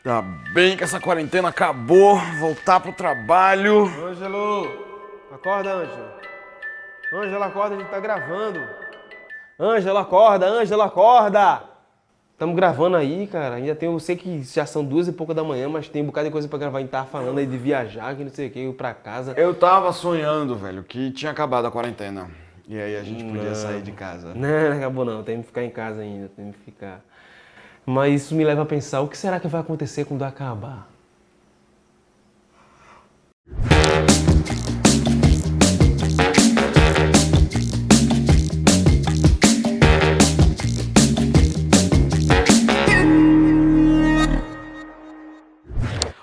Tá bem que essa quarentena acabou, voltar pro trabalho. Ângelo, acorda, Ângelo. Ângelo, acorda, a gente tá gravando. Ângelo, acorda, Ângelo, acorda! Estamos gravando aí, cara. Ainda tem, eu sei que já são 2 e pouca da manhã, mas tem um bocado de coisa pra gravar. A gente tava falando aí de viajar, que não sei o que, ir pra casa. Eu tava sonhando, velho, que tinha acabado a quarentena. E aí a gente podia sair de casa. Não acabou não, tem que ficar em casa ainda, tem que ficar. Mas isso me leva a pensar, o que será que vai acontecer quando acabar?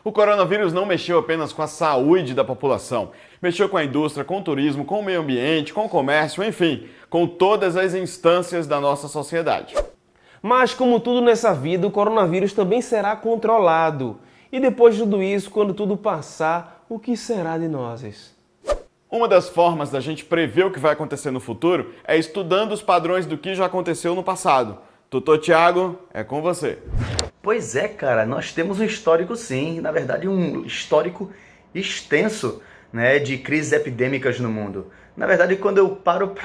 O coronavírus não mexeu apenas com a saúde da população, mexeu com a indústria, com o turismo, com o meio ambiente, com o comércio, enfim, com todas as instâncias da nossa sociedade. Mas como tudo nessa vida, o coronavírus também será controlado. E depois de tudo isso, quando tudo passar, o que será de nós? Uma das formas da gente prever o que vai acontecer no futuro é estudando os padrões do que já aconteceu no passado. Tutor Thiago, é com você. Pois é, cara, nós temos um histórico sim, na verdade um histórico extenso, né, de crises epidêmicas no mundo. Na verdade, quando eu paro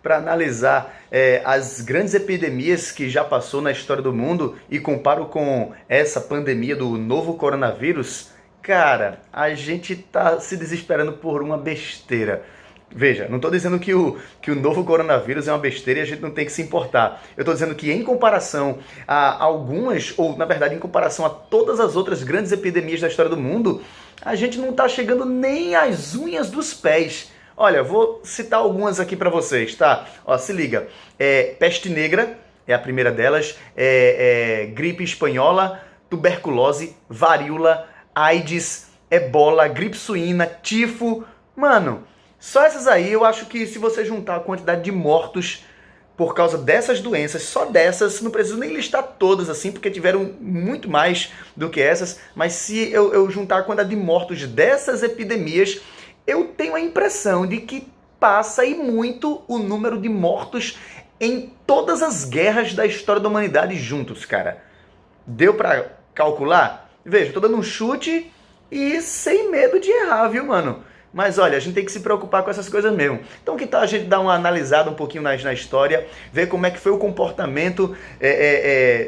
para analisar as grandes epidemias que já passou na história do mundo e comparo com essa pandemia do novo coronavírus, cara, a gente tá se desesperando por uma besteira. Veja, não estou dizendo que o novo coronavírus é uma besteira e a gente não tem que se importar. Eu estou dizendo que em comparação a algumas, ou na verdade em comparação a todas as outras grandes epidemias da história do mundo, a gente não está chegando nem às unhas dos pés. Olha, vou citar algumas aqui para vocês, tá? Ó, se liga. Peste negra é a primeira delas, gripe espanhola, tuberculose, varíola, AIDS, ebola, gripe suína, tifo. Mano, só essas aí, eu acho que se você juntar a quantidade de mortos por causa dessas doenças, só dessas, não preciso nem listar todas assim, porque tiveram muito mais do que essas, mas se eu juntar a quantidade de mortos dessas epidemias, eu tenho a impressão de que passa e muito o número de mortos em todas as guerras da história da humanidade juntos, cara. Deu pra calcular? Veja, tô dando um chute e sem medo de errar, viu, mano? Mas olha, a gente tem que se preocupar com essas coisas mesmo. Então que tal a gente dar uma analisada um pouquinho na história, ver como é que foi o comportamento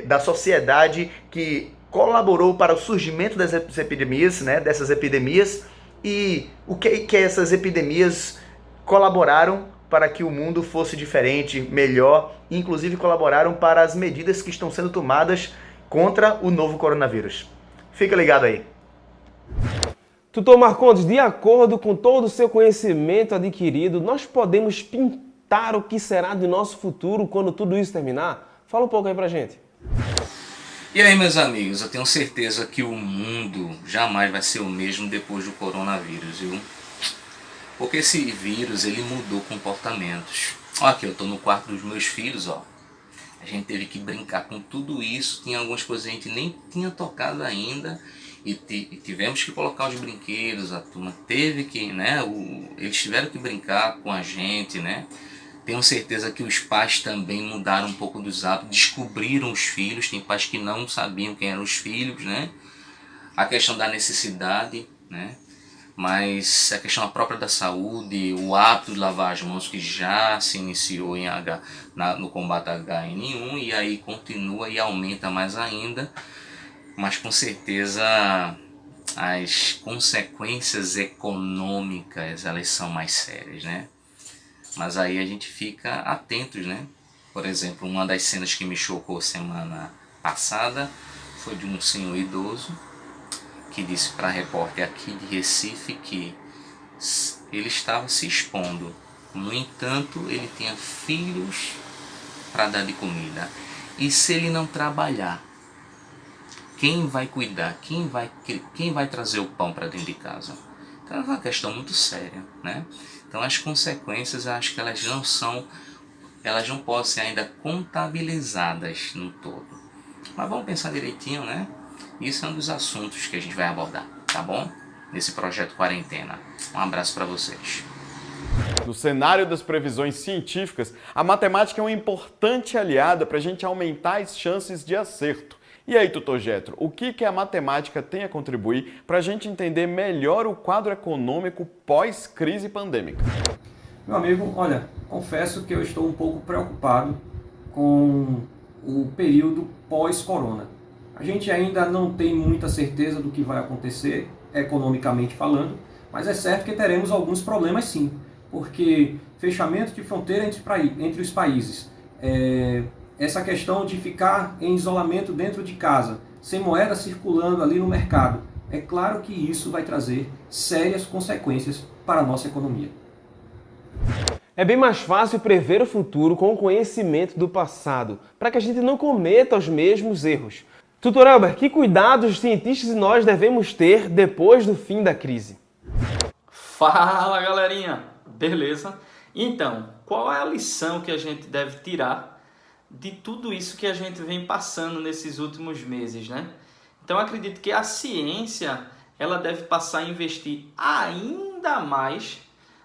da sociedade que colaborou para o surgimento das epidemias, né, dessas epidemias, e o que essas epidemias colaboraram para que o mundo fosse diferente, melhor, e inclusive colaboraram para as medidas que estão sendo tomadas contra o novo coronavírus. Fica ligado aí. Tutor Marcondes, de acordo com todo o seu conhecimento adquirido, nós podemos pintar o que será de nosso futuro quando tudo isso terminar? Fala um pouco aí pra gente. E aí, meus amigos, eu tenho certeza que o mundo jamais vai ser o mesmo depois do coronavírus, viu? Porque esse vírus, ele mudou comportamentos. Ó, aqui, eu tô no quarto dos meus filhos, ó. A gente teve que brincar com tudo isso, tinha algumas coisas que a gente nem tinha tocado ainda. E tivemos que colocar os brinquedos, a turma teve que, né, eles tiveram que brincar com a gente, né. Tenho certeza que os pais também mudaram um pouco dos hábitos, descobriram os filhos, tem pais que não sabiam quem eram os filhos, né. A questão da necessidade, né, mas a questão própria da saúde, o hábito de lavar as mãos que já se iniciou no combate a HN1 e aí continua e aumenta mais ainda. Mas com certeza as consequências econômicas elas são mais sérias, né? Mas aí a gente fica atentos, né? Por exemplo, uma das cenas que me chocou semana passada foi de um senhor idoso que disse para a repórter aqui de Recife que ele estava se expondo. No entanto, ele tinha filhos para dar de comida. E se ele não trabalhar? Quem vai cuidar? Quem vai trazer o pão para dentro de casa? Então é uma questão muito séria, né? Então as consequências, eu acho que elas não podem ser ainda contabilizadas no todo. Mas vamos pensar direitinho, né? Isso é um dos assuntos que a gente vai abordar, tá bom? Nesse projeto Quarentena. Um abraço para vocês. No cenário das previsões científicas, a matemática é uma importante aliada para a gente aumentar as chances de acerto. E aí, tutor Getro, o que a matemática tem a contribuir para a gente entender melhor o quadro econômico pós-crise pandêmica? Meu amigo, olha, confesso que eu estou um pouco preocupado com o período pós-corona. A gente ainda não tem muita certeza do que vai acontecer, economicamente falando, mas é certo que teremos alguns problemas sim, porque fechamento de fronteira entre os países, essa questão de ficar em isolamento dentro de casa, sem moeda circulando ali no mercado, é claro que isso vai trazer sérias consequências para a nossa economia. É bem mais fácil prever o futuro com o conhecimento do passado, para que a gente não cometa os mesmos erros. Tutor Elber, que cuidados os cientistas e nós devemos ter depois do fim da crise? Fala, galerinha! Beleza? Então, qual é a lição que a gente deve tirar de tudo isso que a gente vem passando nesses últimos meses, né? Então, acredito que a ciência ela deve passar a investir ainda mais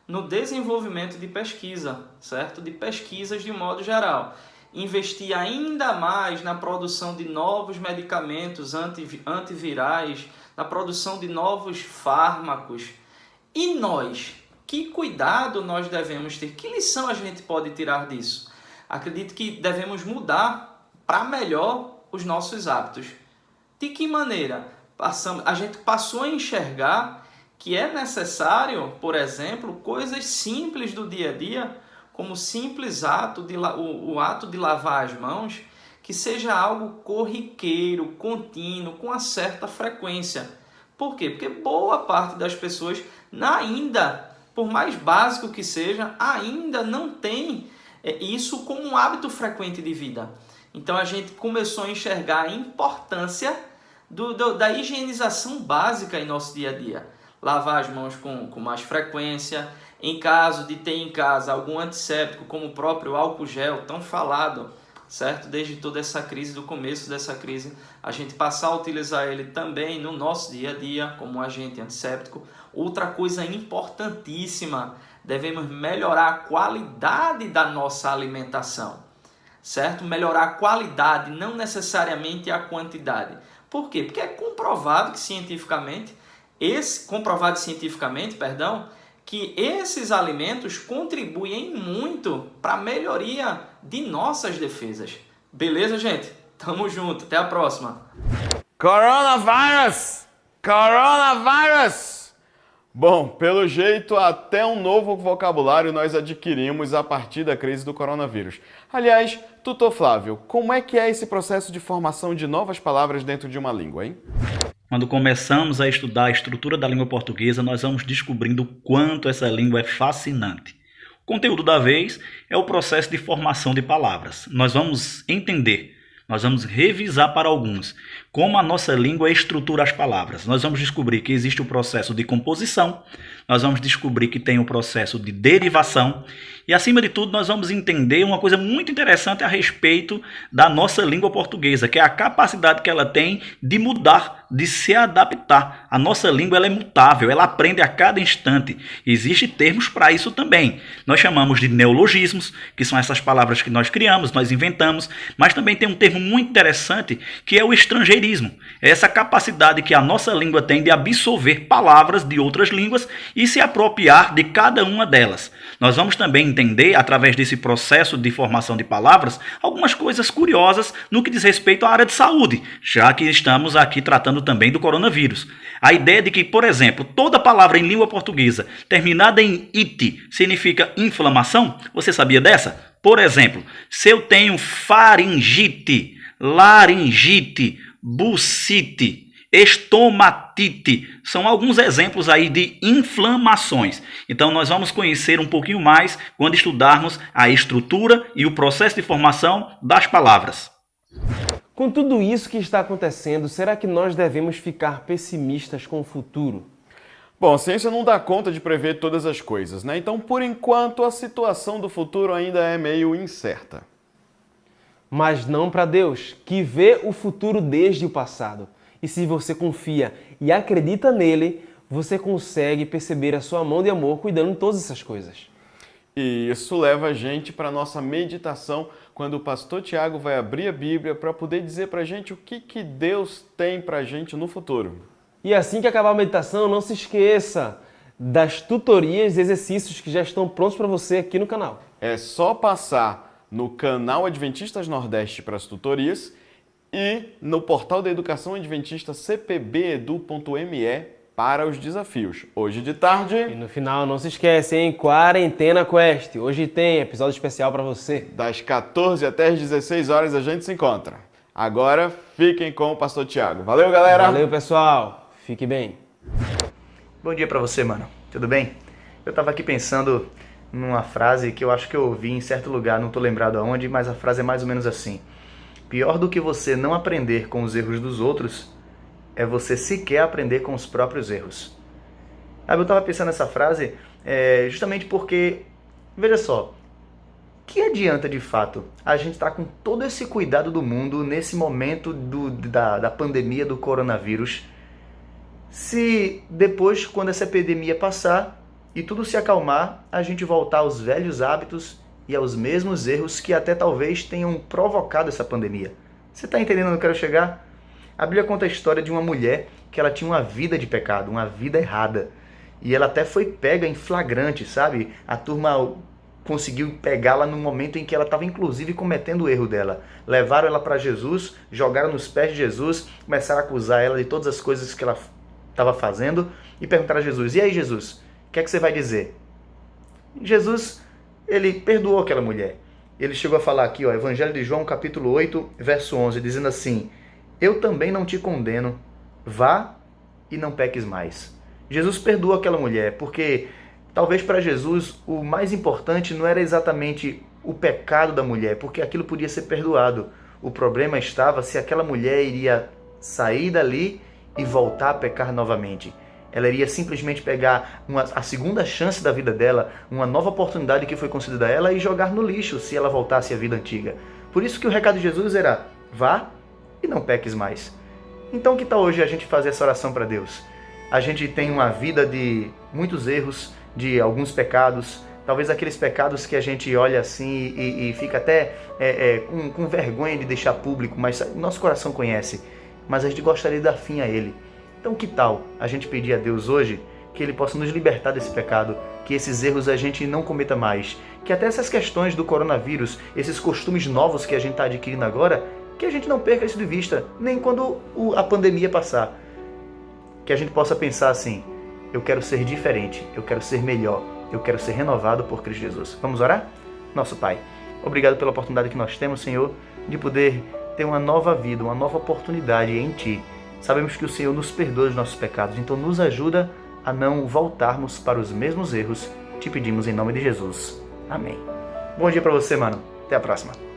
no desenvolvimento de pesquisa, certo? De pesquisas de modo geral. Investir ainda mais na produção de novos medicamentos antivirais, na produção de novos fármacos. E nós? Que cuidado nós devemos ter? Que lição a gente pode tirar disso? Acredito que devemos mudar para melhor os nossos hábitos. De que maneira? A gente passou a enxergar que é necessário, por exemplo, coisas simples do dia a dia, como o simples ato o ato de lavar as mãos, que seja algo corriqueiro, contínuo, com uma certa frequência. Por quê? Porque boa parte das pessoas ainda, por mais básico que seja, ainda não tem isso como um hábito frequente de vida. Então a gente começou a enxergar a importância da higienização básica em nosso dia a dia. Lavar as mãos com mais frequência, em caso de ter em casa algum antisséptico, como o próprio álcool gel, tão falado, certo? Desde toda essa crise, do começo dessa crise, a gente passar a utilizar ele também no nosso dia a dia, como um agente antisséptico. Outra coisa importantíssima, devemos melhorar a qualidade da nossa alimentação, certo? Melhorar a qualidade, não necessariamente a quantidade. Por quê? Porque é comprovado cientificamente, que esses alimentos contribuem muito para a melhoria de nossas defesas. Beleza, gente? Tamo junto, até a próxima. Coronavírus! Coronavírus! Bom, pelo jeito, até um novo vocabulário nós adquirimos a partir da crise do coronavírus. Aliás, tutor Flávio, como é que é esse processo de formação de novas palavras dentro de uma língua, hein? Quando começamos a estudar a estrutura da língua portuguesa, nós vamos descobrindo o quanto essa língua é fascinante. O conteúdo da vez é o processo de formação de palavras. Nós vamos entender, nós vamos revisar para alguns como a nossa língua estrutura as palavras. Nós vamos descobrir que existe o processo de composição, nós vamos descobrir que tem o processo de derivação e, acima de tudo, nós vamos entender uma coisa muito interessante a respeito da nossa língua portuguesa, que é a capacidade que ela tem de mudar, de se adaptar. A nossa língua ela é mutável, ela aprende a cada instante. Existem termos para isso também. Nós chamamos de neologismos, que são essas palavras que nós criamos, nós inventamos, mas também tem um termo muito interessante que é o estrangeirismo. É essa capacidade que a nossa língua tem de absorver palavras de outras línguas e se apropriar de cada uma delas. Nós vamos também entender, através desse processo de formação de palavras, algumas coisas curiosas no que diz respeito à área de saúde, já que estamos aqui tratando também do coronavírus. A ideia de que, por exemplo, toda palavra em língua portuguesa terminada em ite significa inflamação, você sabia dessa? Por exemplo, se eu tenho faringite, laringite, bucite, estomatite, são alguns exemplos aí de inflamações. Então nós vamos conhecer um pouquinho mais quando estudarmos a estrutura e o processo de formação das palavras. Com tudo isso que está acontecendo, será que nós devemos ficar pessimistas com o futuro? Bom, a ciência não dá conta de prever todas as coisas, né? Então, por enquanto, a situação do futuro ainda é meio incerta. Mas não para Deus, que vê o futuro desde o passado. E se você confia e acredita nele, você consegue perceber a sua mão de amor cuidando de todas essas coisas. E isso leva a gente para a nossa meditação quando o pastor Tiago vai abrir a Bíblia para poder dizer para a gente o que Deus tem para a gente no futuro. E assim que acabar a meditação, não se esqueça das tutorias e exercícios que já estão prontos para você aqui no canal. É só passar no canal Adventistas Nordeste para as tutorias e no portal da Educação Adventista cpbedu.me para os desafios. Hoje de tarde... E no final, não se esquece, hein? Quarentena Quest. Hoje tem episódio especial para você. Das 14 até as 16 horas a gente se encontra. Agora, fiquem com o pastor Tiago. Valeu, galera! Valeu, pessoal! Fique bem. Bom dia pra você, mano. Tudo bem? Eu tava aqui pensando numa frase que eu acho que eu ouvi em certo lugar, não tô lembrado aonde, mas a frase é mais ou menos assim. Pior do que você não aprender com os erros dos outros é você sequer aprender com os próprios erros. Eu tava pensando nessa frase justamente porque, veja só, que adianta de fato a gente estar com todo esse cuidado do mundo nesse momento da pandemia do coronavírus, se depois, quando essa epidemia passar e tudo se acalmar, a gente voltar aos velhos hábitos e aos mesmos erros que até talvez tenham provocado essa pandemia. Você está entendendo onde eu quero chegar? A Bíblia conta a história de uma mulher que ela tinha uma vida de pecado, uma vida errada. E ela até foi pega em flagrante, sabe? A turma conseguiu pegá-la no momento em que ela estava inclusive cometendo o erro dela. Levaram ela para Jesus, jogaram nos pés de Jesus, começaram a acusar ela de todas as coisas que ela estava fazendo e perguntaram a Jesus: e aí, Jesus, o que é que você vai dizer? Jesus, ele perdoou aquela mulher. Ele chegou a falar aqui, Evangelho de João, capítulo 8, verso 11, dizendo assim: eu também não te condeno, vá e não peques mais. Jesus perdoou aquela mulher, porque talvez para Jesus o mais importante não era exatamente o pecado da mulher, porque aquilo podia ser perdoado. O problema estava se aquela mulher iria sair dali e voltar a pecar novamente. Ela iria simplesmente pegar a segunda chance da vida dela, uma nova oportunidade que foi concedida a ela, e jogar no lixo se ela voltasse à vida antiga. Por isso que o recado de Jesus era: vá e não peques mais. Então que tal hoje a gente fazer essa oração para Deus? A gente tem uma vida de muitos erros, de alguns pecados, talvez aqueles pecados que a gente olha assim e fica até com vergonha de deixar público, mas nosso coração conhece. Mas a gente gostaria de dar fim a ele. Então que tal a gente pedir a Deus hoje que Ele possa nos libertar desse pecado, que esses erros a gente não cometa mais, que até essas questões do coronavírus, esses costumes novos que a gente está adquirindo agora, que a gente não perca isso de vista, nem quando a pandemia passar. Que a gente possa pensar assim: eu quero ser diferente, eu quero ser melhor, eu quero ser renovado por Cristo Jesus. Vamos orar? Nosso Pai, obrigado pela oportunidade que nós temos, Senhor, de poder ter uma nova vida, uma nova oportunidade em Ti. Sabemos que o Senhor nos perdoa os nossos pecados, então nos ajuda a não voltarmos para os mesmos erros. Te pedimos em nome de Jesus. Amém. Bom dia para você, mano. Até a próxima.